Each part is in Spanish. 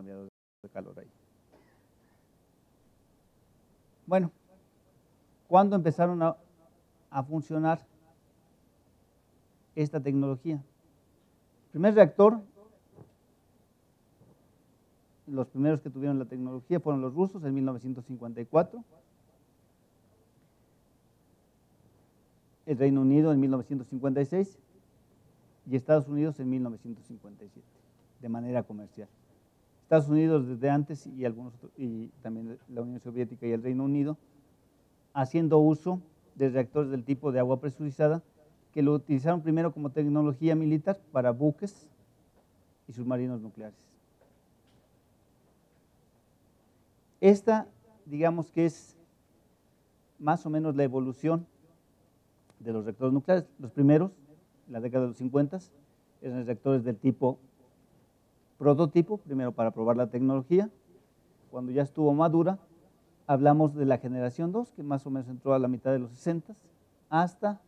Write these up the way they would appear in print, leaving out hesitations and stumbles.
intercambiador de calor ahí. Bueno, ¿cuándo empezaron a funcionar esta tecnología? El primer reactor, los primeros que tuvieron la tecnología fueron los rusos en 1954, el Reino Unido en 1956 y Estados Unidos en 1957, de manera comercial. Estados Unidos desde antes y también la Unión Soviética y el Reino Unido, haciendo uso de reactores del tipo de agua presurizada, que lo utilizaron primero como tecnología militar para buques y submarinos nucleares. Esta, digamos que es más o menos la evolución de los reactores nucleares. Los primeros, en la década de los 50, eran reactores del tipo prototipo, primero para probar la tecnología. Cuando ya estuvo madura, hablamos de la generación 2, que más o menos entró a la mitad de los 60, hasta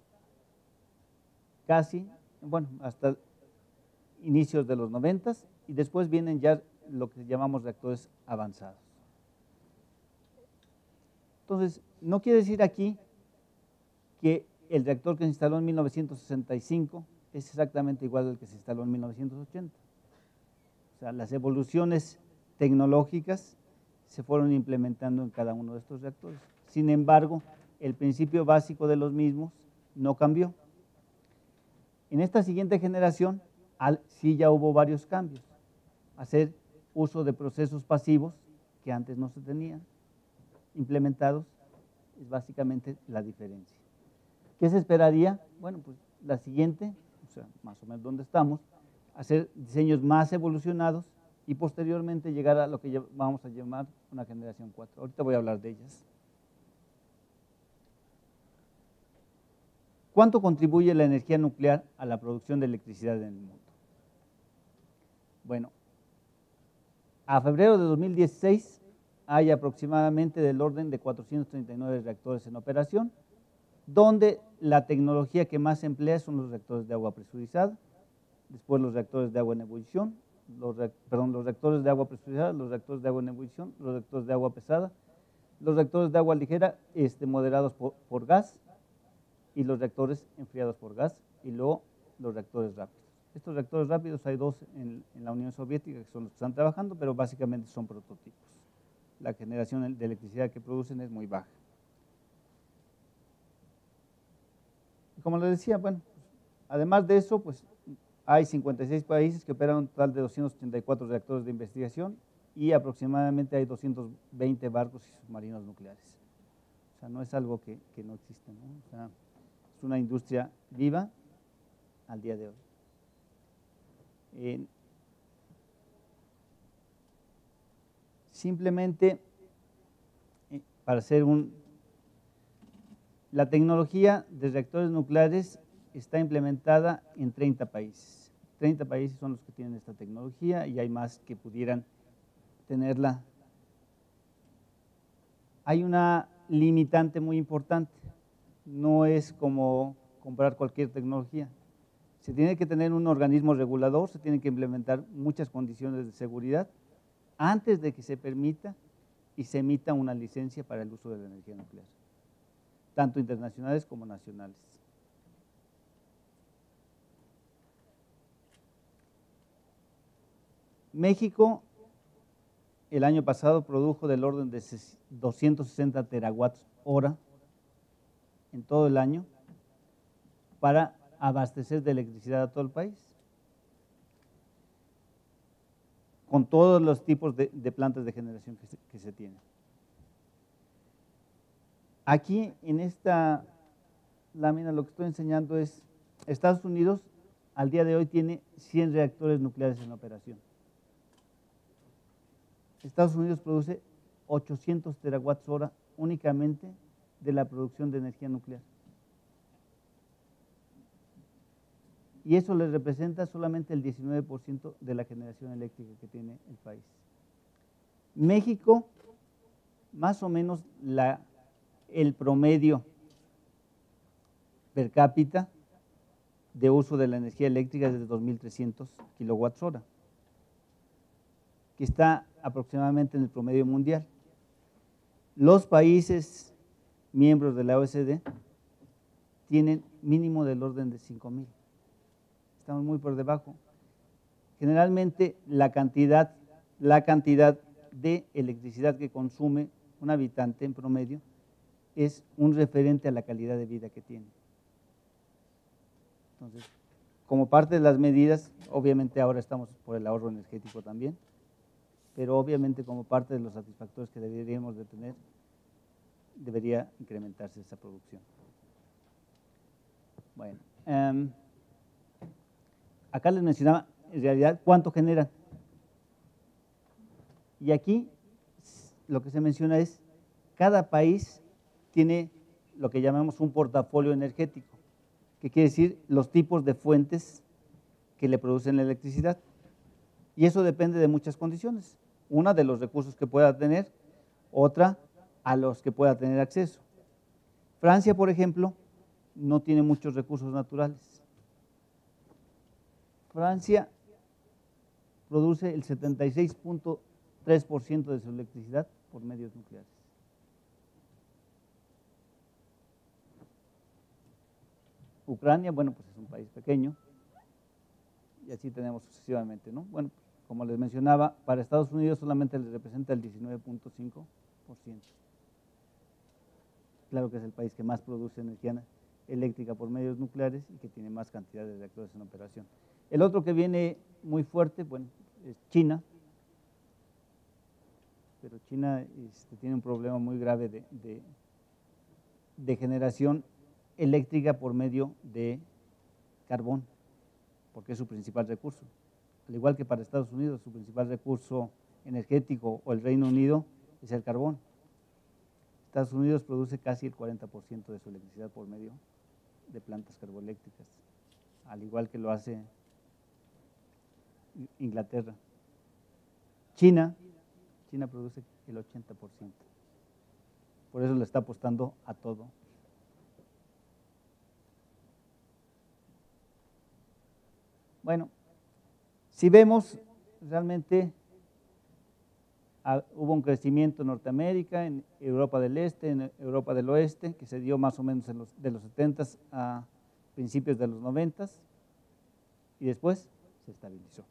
hasta inicios de los 90, y después vienen ya lo que llamamos reactores avanzados. Entonces, no quiere decir aquí que el reactor que se instaló en 1965 es exactamente igual al que se instaló en 1980. O sea, las evoluciones tecnológicas se fueron implementando en cada uno de estos reactores. Sin embargo, el principio básico de los mismos no cambió. En esta siguiente generación, sí ya hubo varios cambios. Hacer uso de procesos pasivos que antes no se tenían implementados es básicamente la diferencia. ¿Qué se esperaría? Bueno, pues la siguiente, o sea, más o menos donde estamos, hacer diseños más evolucionados y posteriormente llegar a lo que vamos a llamar una generación 4. Ahorita voy a hablar de ellas. ¿Cuánto contribuye la energía nuclear a la producción de electricidad en el mundo? Bueno, a febrero de 2016 hay aproximadamente del orden de 439 reactores en operación, donde la tecnología que más se emplea son los reactores de agua presurizada, después los reactores de agua en ebullición, los reactores de agua presurizada, los reactores de agua en ebullición, los reactores de agua pesada, los reactores de agua ligera moderados por gas, y los reactores enfriados por gas, y luego los reactores rápidos. Estos reactores rápidos hay dos en la Unión Soviética, que son los que están trabajando, pero básicamente son prototipos. La generación de electricidad que producen es muy baja. Y como les decía, bueno, además de eso, pues hay 56 países que operan un total de 284 reactores de investigación y aproximadamente hay 220 barcos y submarinos nucleares. O sea, no es algo que no existe, ¿no? O sea, es una industria viva al día de hoy. Simplemente para hacer la tecnología de reactores nucleares está implementada en 30 países. 30 países son los que tienen esta tecnología y hay más que pudieran tenerla. Hay una limitante muy importante. No es como comprar cualquier tecnología. Se tiene que tener un organismo regulador, se tienen que implementar muchas condiciones de seguridad antes de que se permita y se emita una licencia para el uso de la energía nuclear, tanto internacionales como nacionales. México el año pasado produjo del orden de 260 terawatts hora en todo el año para abastecer de electricidad a todo el país, con todos los tipos de plantas de generación que se tienen. Aquí en esta lámina lo que estoy enseñando es Estados Unidos al día de hoy tiene 100 reactores nucleares en operación. Estados Unidos produce 800 terawatts hora únicamente de la producción de energía nuclear. Y eso le representa solamente el 19% de la generación eléctrica que tiene el país. México, más o menos el promedio per cápita de uso de la energía eléctrica es de 2.300 kilowatts hora. que está aproximadamente en el promedio mundial. Los países miembros de la OECD tienen mínimo del orden de 5,000. Estamos muy por debajo. Generalmente la cantidad de electricidad que consume un habitante en promedio es un referente a la calidad de vida que tiene. Entonces, como parte de las medidas, obviamente ahora estamos por el ahorro energético también, pero obviamente como parte de los satisfactores que deberíamos de tener, debería incrementarse esa producción. Bueno, acá les mencionaba en realidad cuánto generan. Y aquí lo que se menciona es, cada país tiene lo que llamamos un portafolio energético, que quiere decir los tipos de fuentes que le producen la electricidad. Y eso depende de muchas condiciones. Una, de los recursos que pueda tener, otra, a los que pueda tener acceso. Francia, por ejemplo, no tiene muchos recursos naturales. Francia produce el 76.3% de su electricidad por medios nucleares. Ucrania, bueno, pues es un país pequeño, y así tenemos sucesivamente, ¿no? Bueno, como les mencionaba, para Estados Unidos solamente les representa el 19.5%. Claro que es el país que más produce energía eléctrica por medios nucleares y que tiene más cantidad de reactores en operación. El otro que viene muy fuerte, bueno, es China, pero China tiene un problema muy grave de generación eléctrica por medio de carbón, porque es su principal recurso. Al igual que para Estados Unidos, su principal recurso energético, o el Reino Unido, es el carbón. Estados Unidos produce casi el 40% de su electricidad por medio de plantas carboeléctricas, al igual que lo hace Inglaterra. China produce el 80%. Por eso le está apostando a todo. Bueno, si vemos, realmente hubo un crecimiento en Norteamérica, en Europa del Este, en Europa del Oeste, que se dio más o menos de los 70s a principios de los 90s, y después se estabilizó.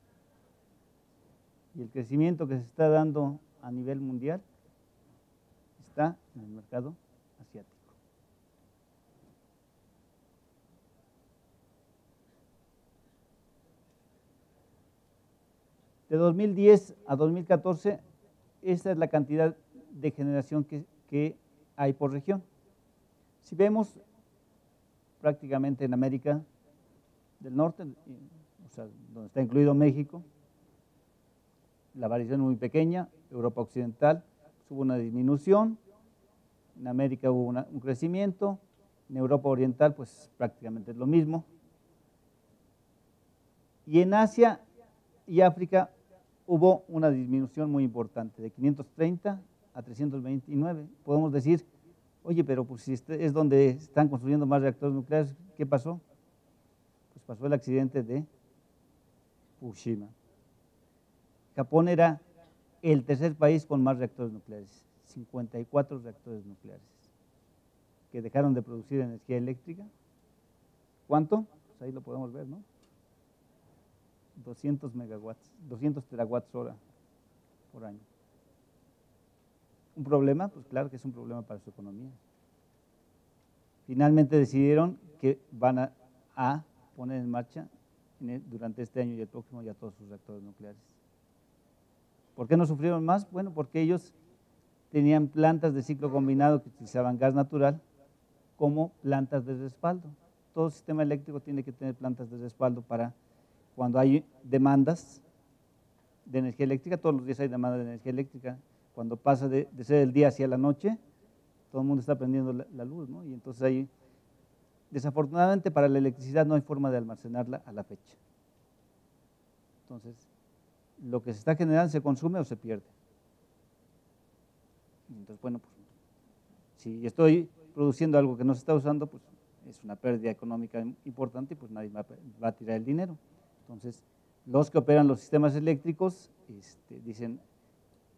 Y el crecimiento que se está dando a nivel mundial está en el mercado asiático. De 2010 a 2014, esta es la cantidad de generación que hay por región. Si vemos, prácticamente en América del Norte, o sea, donde está incluido México, la variación es muy pequeña. Europa Occidental hubo una disminución, en América hubo un crecimiento, en Europa Oriental pues prácticamente es lo mismo. Y en Asia y África hubo una disminución muy importante, de 530 a 329. Podemos decir, oye, pero pues si es donde están construyendo más reactores nucleares, ¿qué pasó? Pues pasó el accidente de Fukushima. Japón era el tercer país con más reactores nucleares, 54 reactores nucleares, que dejaron de producir energía eléctrica. ¿Cuánto? Pues ahí lo podemos ver, ¿no? 200 megawatts, 200 terawatts hora por año. ¿Un problema? Pues claro que es un problema para su economía. Finalmente decidieron que van a poner en marcha durante este año y el próximo ya todos sus reactores nucleares. ¿Por qué no sufrieron más? Bueno, porque ellos tenían plantas de ciclo combinado que utilizaban gas natural como plantas de respaldo. Todo sistema eléctrico tiene que tener plantas de respaldo para cuando hay demandas de energía eléctrica. Todos los días hay demanda de energía eléctrica. Cuando pasa de ser el día hacia la noche, todo el mundo está prendiendo la luz, ¿no? Y entonces ahí, desafortunadamente para la electricidad no hay forma de almacenarla a la fecha. Entonces, lo que se está generando se consume o se pierde. Entonces, bueno, pues si estoy produciendo algo que no se está usando, pues es una pérdida económica importante y pues nadie va a tirar el dinero. Entonces, los que operan los sistemas eléctricos dicen,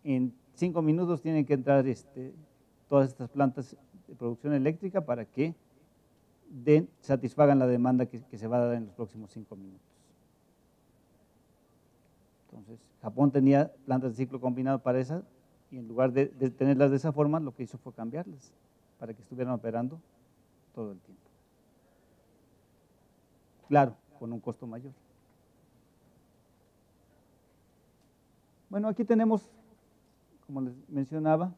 en 5 minutos tienen que entrar todas estas plantas de producción eléctrica para que satisfagan la demanda que se va a dar en los próximos 5 minutos. Entonces, Japón tenía plantas de ciclo combinado para esas, y en lugar de tenerlas de esa forma, lo que hizo fue cambiarlas para que estuvieran operando todo el tiempo. Claro, con un costo mayor. Bueno, aquí tenemos, como les mencionaba,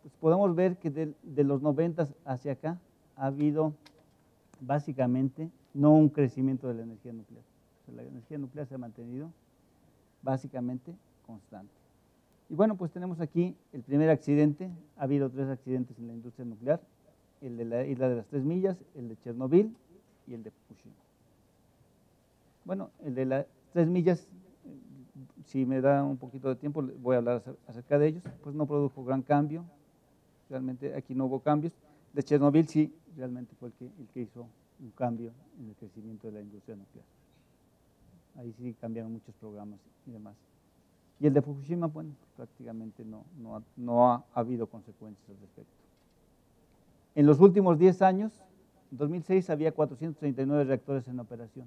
pues podemos ver que de los 90 hacia acá ha habido básicamente no un crecimiento de la energía nuclear. O sea, la energía nuclear se ha mantenido básicamente constante. Y bueno, pues tenemos aquí el primer accidente. Ha habido 3 accidentes en la industria nuclear: el de la isla de las 3 millas, el de Chernobyl y el de Fukushima. Bueno, el de las 3 millas, si me da un poquito de tiempo, voy a hablar acerca de ellos. Pues no produjo gran cambio, realmente aquí no hubo cambios. De Chernobyl sí, realmente fue el que hizo un cambio en el crecimiento de la industria nuclear. Ahí sí cambiaron muchos programas y demás. Y el de Fukushima, bueno, prácticamente no ha habido consecuencias al respecto. En los últimos 10 años, en 2006 había 439 reactores en operación.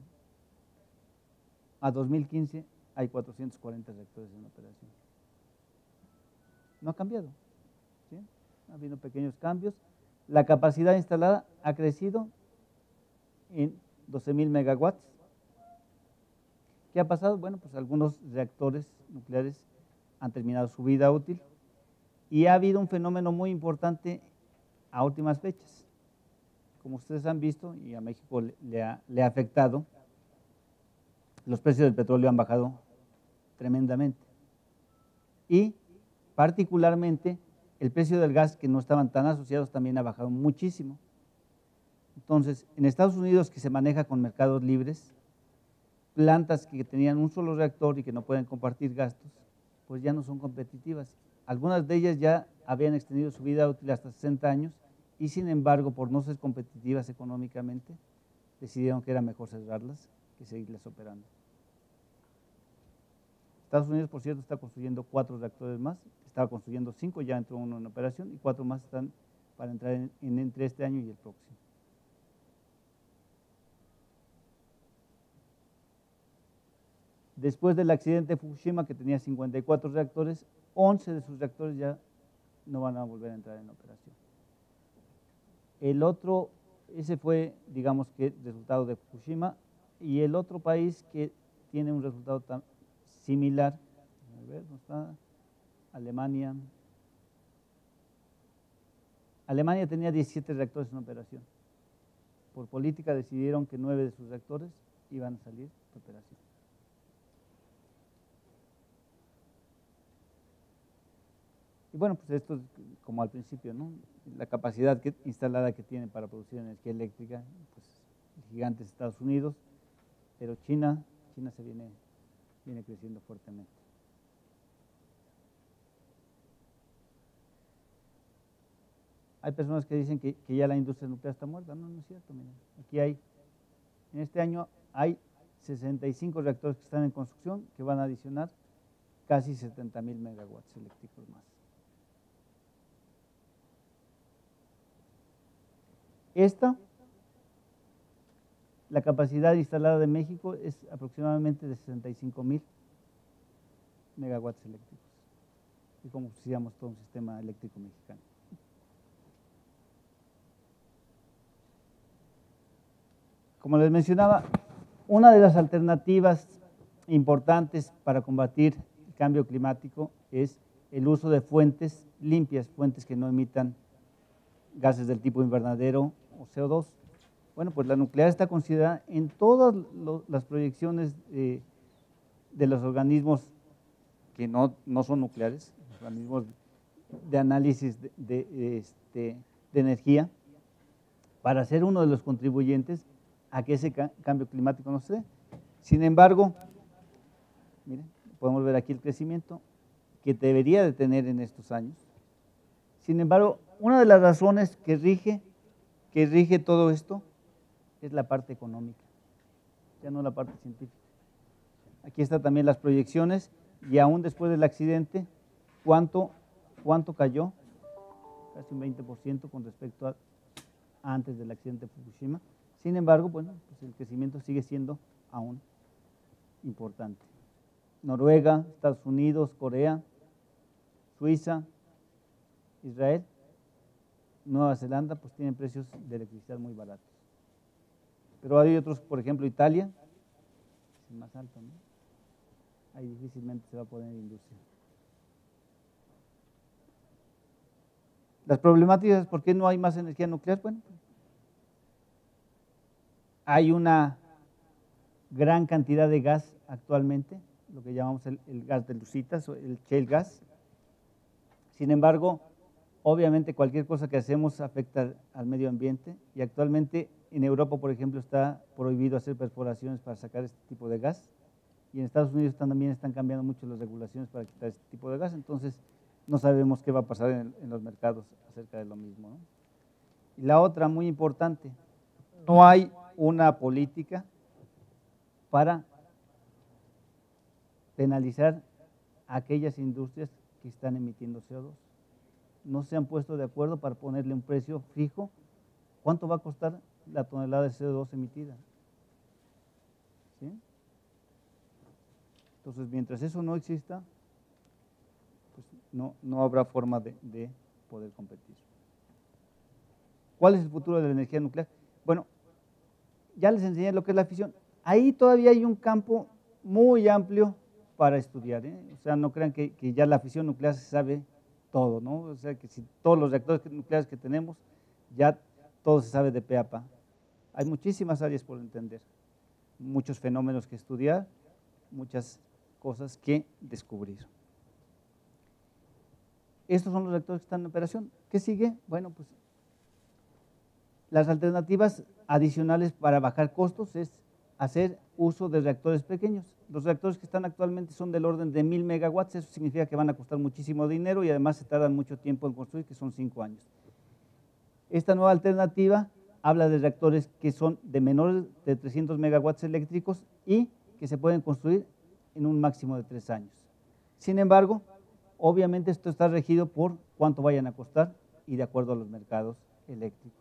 A 2015 hay 440 reactores en operación. No ha cambiado, ¿sí? Ha habido pequeños cambios. La capacidad instalada ha crecido en 12,000 megawatts. ¿Qué ha pasado? Bueno, pues algunos reactores nucleares han terminado su vida útil y ha habido un fenómeno muy importante a últimas fechas. Como ustedes han visto, y a México le ha afectado, los precios del petróleo han bajado tremendamente. Y particularmente el precio del gas, que no estaban tan asociados, también ha bajado muchísimo. Entonces, en Estados Unidos, que se maneja con mercados libres, plantas que tenían un solo reactor y que no pueden compartir gastos, pues ya no son competitivas. Algunas de ellas ya habían extendido su vida útil hasta 60 años y sin embargo, por no ser competitivas económicamente, decidieron que era mejor cerrarlas que seguirlas operando. Estados Unidos, por cierto, está construyendo 4 reactores más. Estaba construyendo 5, ya entró uno en operación y 4 más están para entrar entre este año y el próximo. Después del accidente de Fukushima, que tenía 54 reactores, 11 de sus reactores ya no van a volver a entrar en operación. El otro, ese fue, digamos que, resultado de Fukushima, y el otro país que tiene un resultado similar, a ver, ¿dónde está? Alemania. Alemania tenía 17 reactores en operación. Por política decidieron que 9 de sus reactores iban a salir de operación. Y bueno, pues esto es como al principio, ¿no? La capacidad instalada que tiene para producir energía eléctrica, pues el gigante es Estados Unidos, pero China se viene creciendo fuertemente. Hay personas que dicen que ya la industria nuclear está muerta. No, no es cierto. Miren, aquí en este año hay 65 reactores que están en construcción que van a adicionar casi 70,000 megawatts eléctricos más. La capacidad instalada de México es aproximadamente de 65,000 megawatts eléctricos. Y como si fuéramos todo un sistema eléctrico mexicano. Como les mencionaba, una de las alternativas importantes para combatir el cambio climático es el uso de fuentes limpias, fuentes que no emitan gases del tipo invernadero o CO2. Bueno, pues la nuclear está considerada en todas las proyecciones de los organismos que no son nucleares, los organismos de análisis de energía, para ser uno de los contribuyentes a que ese cambio climático no se dé. Sin embargo, miren, podemos ver aquí el crecimiento que debería de tener en estos años. Sin embargo, una de las razones que rige todo esto es la parte económica, ya no la parte científica. Aquí están también las proyecciones y aún después del accidente, ¿cuánto cayó? Casi un 20% con respecto a antes del accidente de Fukushima. Sin embargo, bueno, pues el crecimiento sigue siendo aún importante. Noruega, Estados Unidos, Corea, Suiza, Israel, Nueva Zelanda, pues tienen precios de electricidad muy baratos. Pero hay otros, por ejemplo, Italia, es el más alto, ¿no? Ahí difícilmente se va a poner industria. Las problemáticas, ¿por qué no hay más energía nuclear? Bueno, hay una gran cantidad de gas actualmente, lo que llamamos el gas de lucitas o el shale gas. Sin embargo, obviamente cualquier cosa que hacemos afecta al medio ambiente y actualmente en Europa, por ejemplo, está prohibido hacer perforaciones para sacar este tipo de gas y en Estados Unidos también están cambiando mucho las regulaciones para quitar este tipo de gas, entonces no sabemos qué va a pasar en los mercados acerca de lo mismo, ¿no? Y la otra, muy importante, no hay una política para penalizar a aquellas industrias que están emitiendo CO2. No se han puesto de acuerdo para ponerle un precio fijo. ¿Cuánto va a costar la tonelada de CO2 emitida? ¿Sí? Entonces, mientras eso no exista, pues no habrá forma de poder competir. ¿Cuál es el futuro de la energía nuclear? Bueno, ya les enseñé lo que es la fisión. Ahí todavía hay un campo muy amplio para estudiar, ¿eh? O sea, no crean que ya la fisión nuclear se sabe todo, ¿no? O sea, que si todos los reactores nucleares que tenemos, ya todo se sabe de pe a pa. Hay muchísimas áreas por entender, muchos fenómenos que estudiar, muchas cosas que descubrir. Estos son los reactores que están en operación. ¿Qué sigue? Bueno, pues las alternativas adicionales para bajar costos es hacer uso de reactores pequeños. Los reactores que están actualmente son del orden de 1000 megawatts, eso significa que van a costar muchísimo dinero y además se tardan mucho tiempo en construir, que son 5 años. Esta nueva alternativa habla de reactores que son de menores de 300 megawatts eléctricos y que se pueden construir en un máximo de 3 años. Sin embargo, obviamente esto está regido por cuánto vayan a costar y de acuerdo a los mercados eléctricos.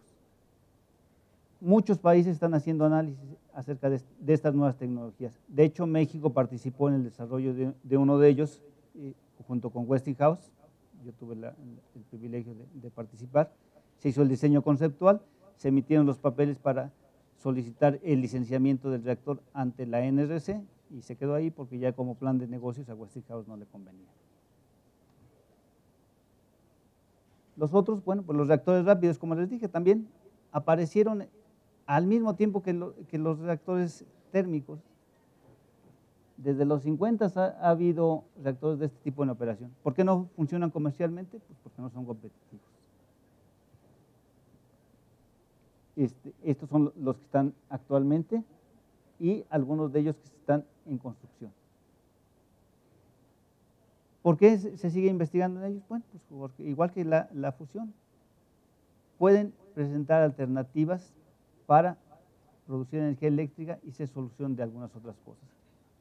Muchos países están haciendo análisis acerca de estas nuevas tecnologías. De hecho, México participó en el desarrollo de uno de ellos junto con Westinghouse. Yo tuve el privilegio de participar. Se hizo el diseño conceptual, se emitieron los papeles para solicitar el licenciamiento del reactor ante la NRC y se quedó ahí porque ya como plan de negocios a Westinghouse no le convenía. Los otros, bueno, pues los reactores rápidos, como les dije, también aparecieron al mismo tiempo que los reactores térmicos. Desde los 50 ha habido reactores de este tipo en operación. ¿Por qué no funcionan comercialmente? Pues porque no son competitivos. Estos son los que están actualmente y algunos de ellos que están en construcción. ¿Por qué se sigue investigando en ellos? Bueno, pues porque, igual que la fusión, pueden presentar alternativas para producir energía eléctrica y ser solución de algunas otras cosas.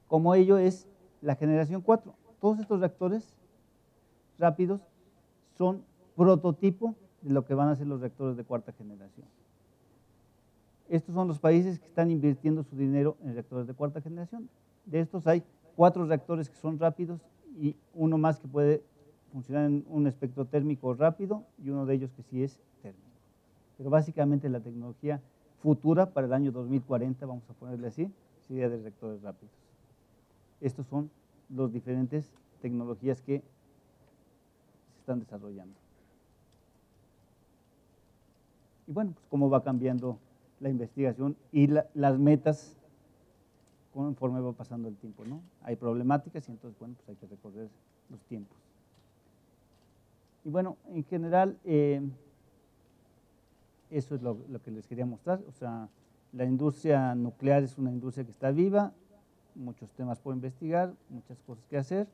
Como ello es la generación 4. Todos estos reactores rápidos son prototipo de lo que van a ser los reactores de cuarta generación. Estos son los países que están invirtiendo su dinero en reactores de cuarta generación. De estos hay 4 reactores que son rápidos y uno más que puede funcionar en un espectro térmico rápido y uno de ellos que sí es térmico. Pero básicamente la tecnología futura para el año 2040, vamos a ponerle así, sería de reactores rápidos. Estos son las diferentes tecnologías que se están desarrollando. Y bueno, pues cómo va cambiando la investigación y las metas conforme va pasando el tiempo, ¿no? Hay problemáticas y entonces, bueno, pues hay que recorrer los tiempos. Y bueno, en general, eso es lo que les quería mostrar. O sea, la industria nuclear es una industria que está viva, muchos temas por investigar, muchas cosas que hacer.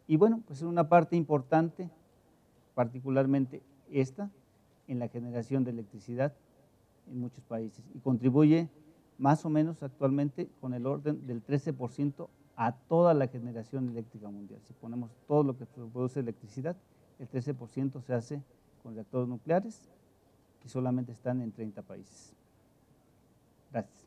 Y bueno, pues es una parte importante, particularmente esta, en la generación de electricidad en muchos países y contribuye más o menos actualmente con el orden del 13% a toda la generación eléctrica mundial. Si ponemos todo lo que produce electricidad, el 13% se hace con reactores nucleares, que solamente están en 30 países. Gracias.